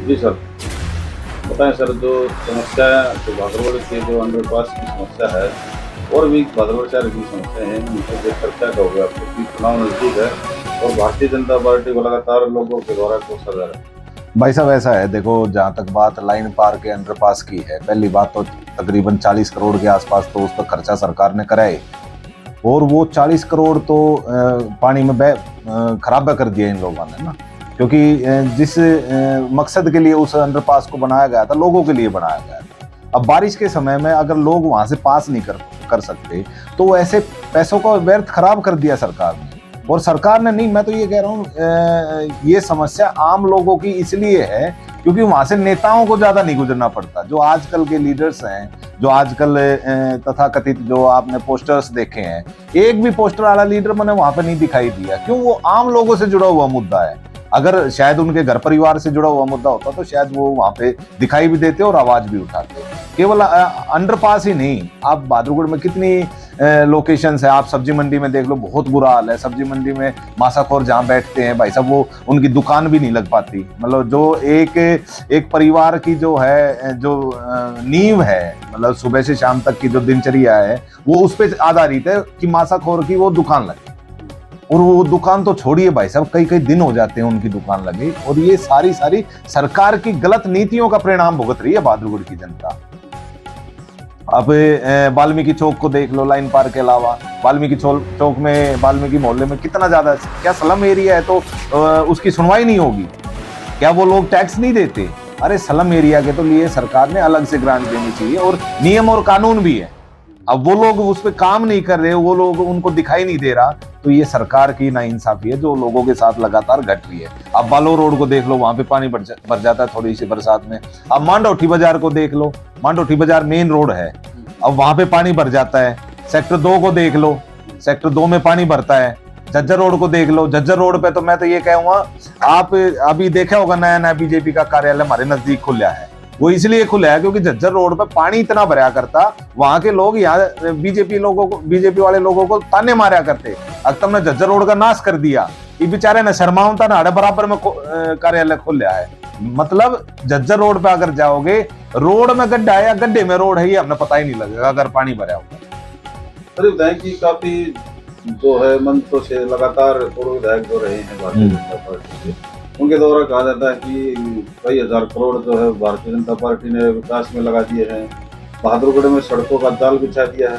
जी sir, बताएं sir. जो समस्या जो भागलपुर के जो अंडरपास की समस्या है और भी भागलपुर शहर की समस्या है, उन पर देख कर क्या कहोगे आप? क्योंकि चुनाव नजदीक है और भारतीय जनता पार्टी को लगातार लोगों के द्वारा कोसा जा रहा है। भाई साहब ऐसा है, देखो जहाँ तक बात लाइन पार के अंडरपास की है, पहली बात तो तकरीबन 40 करोड़ के आसपास तो उस पर खर्चा सरकार ने कराए और वो 40 करोड़ तो पानी में खराबा कर दिया इन लोगों ने ना, क्योंकि जिस मकसद के लिए उस अंडरपास को बनाया गया था, लोगों के लिए बनाया गया था। अब बारिश के समय में अगर लोग वहां से पास नहीं कर सकते तो ऐसे पैसों को व्यर्थ खराब कर दिया सरकार ने। और सरकार ने नहीं, मैं तो ये कह रहा हूँ ये समस्या आम लोगों की इसलिए है क्योंकि वहां से नेताओं को ज्यादा नहीं गुजरना पड़ता। जो आजकल के लीडर्स हैं, जो आजकल तथाकथित जो आपने पोस्टर्स देखे हैं, एक भी पोस्टर वाला लीडर मैंने वहां पर नहीं दिखाई दिया। क्यों? वो आम लोगों से जुड़ा हुआ मुद्दा है। अगर शायद उनके घर परिवार से जुड़ा हुआ मुद्दा होता तो शायद वो वहां पे दिखाई भी देते और आवाज भी उठाते। केवल अंडरपास ही नहीं, आप बहादुरगढ़ में कितनी लोकेशंस है, आप सब्जी मंडी में देख लो, बहुत बुरा हाल है। सब्जी मंडी में मासाखोर जहाँ बैठते हैं भाई साहब, वो उनकी दुकान भी नहीं लग पाती। मतलब जो एक परिवार की जो है, जो नींव है, मतलब सुबह से शाम तक की जो दिनचर्या है, वो उस पर आधारित है कि मासाखोर की वो दुकान लगे। और वो दुकान तो छोड़िए भाई साहब, कई कई दिन हो जाते हैं उनकी दुकान लगे। और ये सारी सरकार की गलत नीतियों का परिणाम भुगत रही है बहादुरगढ़ की जनता। अब वाल्मीकि चौक को देख लो, लाइन पार के अलावा वाल्मीकि चौक में, वाल्मीकि मोहल्ले में कितना ज्यादा, क्या स्लम एरिया है तो उसकी सुनवाई नहीं होगी? क्या वो लोग टैक्स नहीं देते? अरे स्लम एरिया के तो लिए सरकार ने अलग से ग्रांट देनी चाहिए और नियम और कानून भी है। अब वो लोग उस पर काम नहीं कर रहे, वो लोग, उनको दिखाई नहीं दे रहा, तो ये सरकार की नाइंसाफी है जो लोगों के साथ लगातार घट रही है। अब बालो रोड को देख लो, वहां पे पानी भर जाता है थोड़ी सी बरसात में। अब मांडोठी बाजार को देख लो, मांडोठी बाजार मेन रोड है, अब वहां पे पानी भर जाता है। सेक्टर 2 को देख लो, सेक्टर 2 में पानी भरता है। झज्जर रोड को देख लो, झज्जर रोड पे तो मैं तो ये कहूंगा, आप अभी देखा होगा नया बीजेपी का कार्यालय हमारे नजदीक खुला है। वो इसलिए खुला है क्योंकि झज्जर रोड पे पानी इतना भरा करता, वहां के लोग यहाँ बीजेपी वाले लोगों को ताने मारा करते, अब तुमने झज्जर रोड का नाश कर दिया। ये बेचारे ने शर्माऊंता नाड़े बराबर में कार्यालय खोला है। मतलब झज्जर रोड पे अगर जाओगे, रोड में गड्ढा है या गड्ढे में रोड है, ये हमने पता ही नहीं लगेगा अगर पानी भरा होगा। अरे विधायक की काफी जो है मंत्रों से लगातार पूर्व विधायक जो रहे हैं भारतीय जनता पार्टी के, उनके द्वारा कहा जाता है कि कई हजार करोड़ जो है भारतीय जनता पार्टी ने विकास में लगा दिए हैं, बहादुरगढ़ में सड़कों का जाल बिछा दिया है।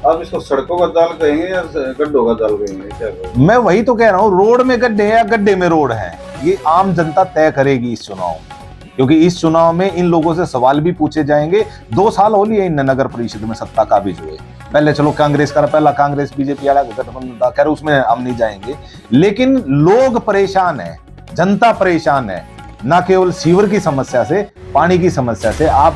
आप इसको सड़कों का जाल कहेंगे या गड्ढों का जाल कहेंगे, क्या कहेंगे? मैं वही तो कह रहा हूँ, रोड में गड्ढे या गड्ढे में रोड है, ये आम जनता तय करेगी इस चुनाव में। क्योंकि इस चुनाव में इन लोगों से सवाल भी पूछे जाएंगे। 2 साल हो लिए इन नगर परिषद में सत्ता काबिज हुए। पहले चलो कांग्रेस का, पहला कांग्रेस बीजेपी वाला गठबंधन था, खैर उसमें हम नहीं जाएंगे, लेकिन लोग परेशान है, जनता परेशान है, ना केवल सीवर की समस्या से, पानी की समस्या से। आप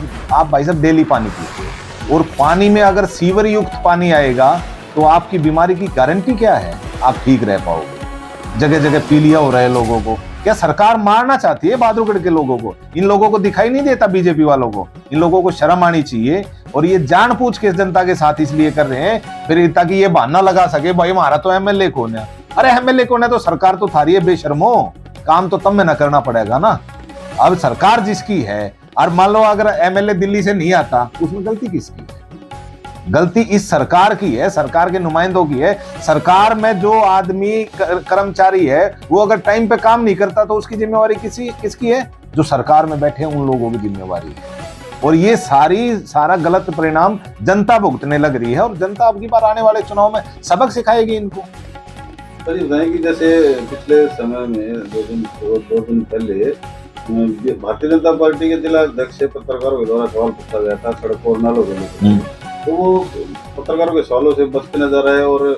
भाई साहब डेली पानी पीते, और पानी में अगर सीवर युक्त पानी आएगा तो आपकी बीमारी की गारंटी क्या है? आप ठीक रह पाओगे? जगह जगह पीलिया हो रहे लोगों को। क्या सरकार मारना चाहती है बहादुरगढ़ के लोगों को? इन लोगों को दिखाई नहीं देता बीजेपी वालों को? इन लोगों को शर्म आनी चाहिए। और ये जानबूझ के जनता के साथ इसलिए कर रहे हैं फिर, ताकि ये बहाना लगा सके भाई हमारा तो एमएलए कौन है। अरे एमएलए कौन है तो सरकार तो थारी है बेशर्मो, काम तो तब में ना करना पड़ेगा ना। अब सरकार जिसकी है, और मान लो अगर एमएलए दिल्ली से नहीं आता, उसमें गलती किसकी है? गलती इस सरकार की है, सरकार के नुमाइंदों की है। सरकार में जो आदमी कर्मचारी है वो अगर टाइम पे काम नहीं करता तो उसकी जिम्मेवारी किसकी है? जो सरकार में बैठे हैं उन लोगों की जिम्मेवारी है। और ये सारा गलत परिणाम जनता भुगतने लग रही है, और जनता अब की बार आने वाले चुनाव में सबक सिखाएगी इनको। सर ये बताएं कि जैसे पिछले समय में 2 दिन पहले भारतीय जनता पार्टी के जिला अध्यक्ष से पत्रकारों के द्वारा सवाल पूछा गया था सड़कों और नालों के लिए, तो वो पत्रकारों के सवालों से बचते नजर आए और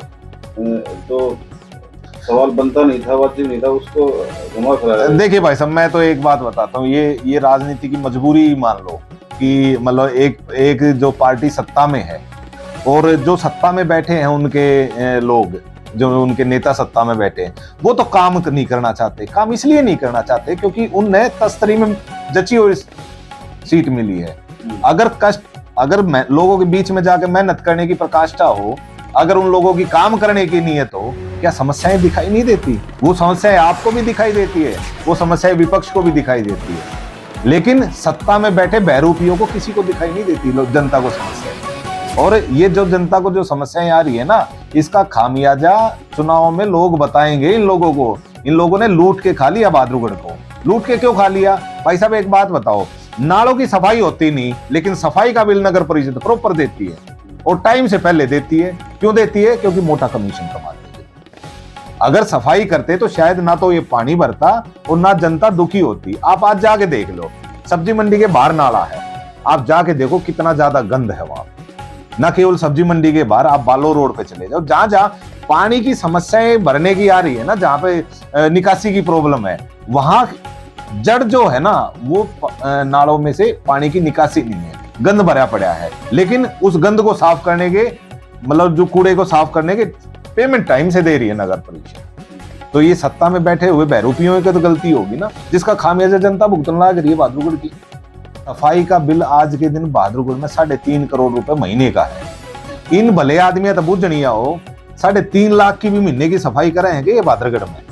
जो सवाल बनता नहीं था, बातचीत नहीं था, उसको घुमा फिराया। देखिए भाई साहब, मैं तो एक बात बताता हूँ, ये राजनीति की मजबूरी मान लो कि मतलब एक जो पार्टी सत्ता में है और जो सत्ता में बैठे हैं उनके लोग, जो उनके नेता सत्ता में बैठे हैं, वो तो काम नहीं करना चाहते। काम इसलिए नहीं करना चाहते क्योंकि उन्हें तस्तरी में जची हुई सीट मिली है। अगर लोगों के बीच में जाकर मेहनत करने की प्रकाष्ठा हो, अगर उन लोगों की काम करने की नीयत हो, क्या समस्याएं दिखाई नहीं देती? वो समस्याएं आपको भी दिखाई देती है, वो समस्याएं विपक्ष को भी दिखाई देती है। लेकिन सत्ता में बैठे बहरूपियों को किसी को दिखाई नहीं देती जनता को समस्या। और ये जो जनता को जो समस्याएं आ रही है ना, इसका खामियाजा चुनाव में लोग बताएंगे इन लोगों को। इन लोगों ने लूट के खा लिया बहादुरगढ़ को। लूट के क्यों खा लिया? भाई साहब एक बात बताओ, नालों की सफाई होती नहीं, लेकिन सफाई का बिल नगर परिषद प्रॉपर देती है और टाइम से पहले देती है। क्यों देती है? क्योंकि मोटा कमीशन कमाती है। अगर सफाई करते तो शायद ना तो ये पानी भरता और ना जनता दुखी होती। आप आज जाके देख लो, सब्जी मंडी के बाहर नाला है, आप जाके देखो कितना ज्यादा गंद है वहां। न केवल सब्जी मंडी के बाहर, आप बालो रोड पे चले जाओ, जहां जहां पानी की समस्याएं भरने की आ रही है ना, जहां पे निकासी की प्रॉब्लम है, वहां जड़ जो है ना, वो नालों में से पानी की निकासी नहीं है, गंद भरा पड़ा है। लेकिन उस गंद को साफ करने के, मतलब जो कूड़े को साफ करने के पेमेंट टाइम से दे रही है नगर परिषद। तो ये सत्ता में बैठे हुए बहरूपियों की तो गलती होगी ना, जिसका खामियाजा जनता भुगतने लग रही है बहादुरगढ़ की। सफाई का बिल आज के दिन बहादुरगढ़ में 3.5 करोड़ रुपए महीने का है। इन भले आदमी तो बुझ नहीं आओ, 3.5 लाख की भी महीने की सफाई कराएंगे ये बहादुरगढ़ में।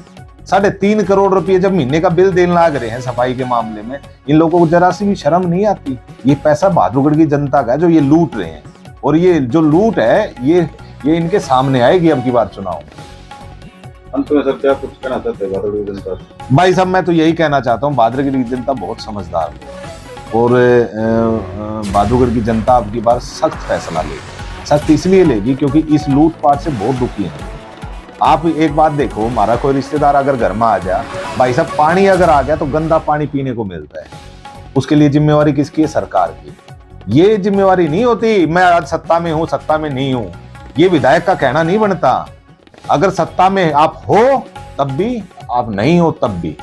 3.5 करोड़ रुपए जब महीने का बिल देने लग रहे हैं सफाई के मामले में, इन लोगों को जरा सी भी शर्म नहीं आती? ये पैसा बहादुरगढ़ की जनता का है जो ये लूट रहे हैं, और ये जो लूट है ये इनके सामने आएगी अब की बार चुनाव में। अंत में सर क्या कुछ कहना चाहते हैं बहादुरगढ़ की जनता से? भाई साहब मैं तो यही कहना चाहता हूँ, बहादुरगढ़ की जनता बहुत समझदार है और बहादुरगढ़ की जनता अब की बार सख्त फैसला लेगी। सख्त इसलिए लेगी क्योंकि इस लूटपाट से बहुत दुखी है। आप एक बात देखो, हमारा कोई रिश्तेदार अगर घर में आ जाए, भाई साहब पानी अगर आ गया तो गंदा पानी पीने को मिलता है, उसके लिए जिम्मेवारी किसकी है? सरकार की। ये जिम्मेवारी नहीं होती मैं आज सत्ता में हूं, सत्ता में नहीं हूं, ये विधायक का कहना नहीं बनता। अगर सत्ता में आप हो तब भी, आप नहीं हो तब भी।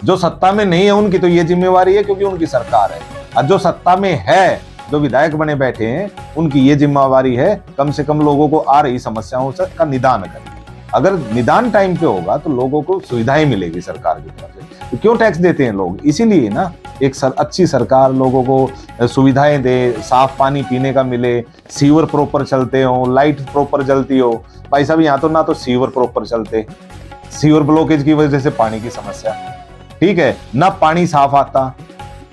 जो सत्ता में नहीं है उनकी तो ये जिम्मेवारी है क्योंकि उनकी सरकार है, और जो सत्ता में है, जो विधायक बने बैठे हैं, उनकी ये जिम्मेवारी है कम से कम लोगों को आ रही समस्याओं का निदान करें। अगर निदान टाइम पे होगा तो लोगों को सुविधाएं मिलेगी सरकार की तरफ से। तो क्यों टैक्स देते हैं लोग? इसीलिए ना, एक अच्छी सरकार लोगों को सुविधाएं दे, साफ पानी पीने का मिले, सीवर प्रॉपर चलते हो, लाइट प्रॉपर जलती हो। भाई साहब यहाँ तो ना तो सीवर प्रॉपर चलते, सीवर ब्लॉकेज की वजह से पानी की समस्या, ठीक है ना, पानी साफ आता,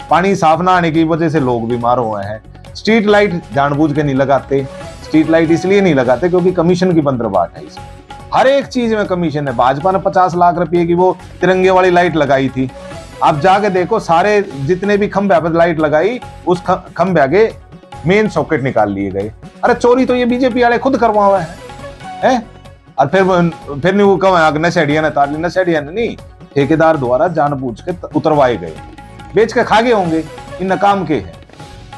पानी साफ ना आने की वजह से लोग बीमार हुए हैं। स्ट्रीट लाइट जानबूझ के नहीं लगाते, स्ट्रीट लाइट इसलिए नहीं लगाते क्योंकि कमीशन की बंदरबाट है इसमें, हर एक चीज में कमीशन है। भाजपा ने 50 लाख रुपए की वो तिरंगे वाली लाइट लगाई थी, आप जाके देखो सारे जितने भी खंभे पर लाइट लगाई, उस खंभे के मेन सॉकेट निकाल लिए गए। अरे चोरी तो ये बीजेपी वाले खुद करवा हुआ है? और फिर नहीं वो कहा नशेड़िया ने तार ली, नशेड़िया ने नहीं, ठेकेदार द्वारा जानबूझ के उतरवाए गए, बेच के खा गए होंगे, इन नाकाम के हैं।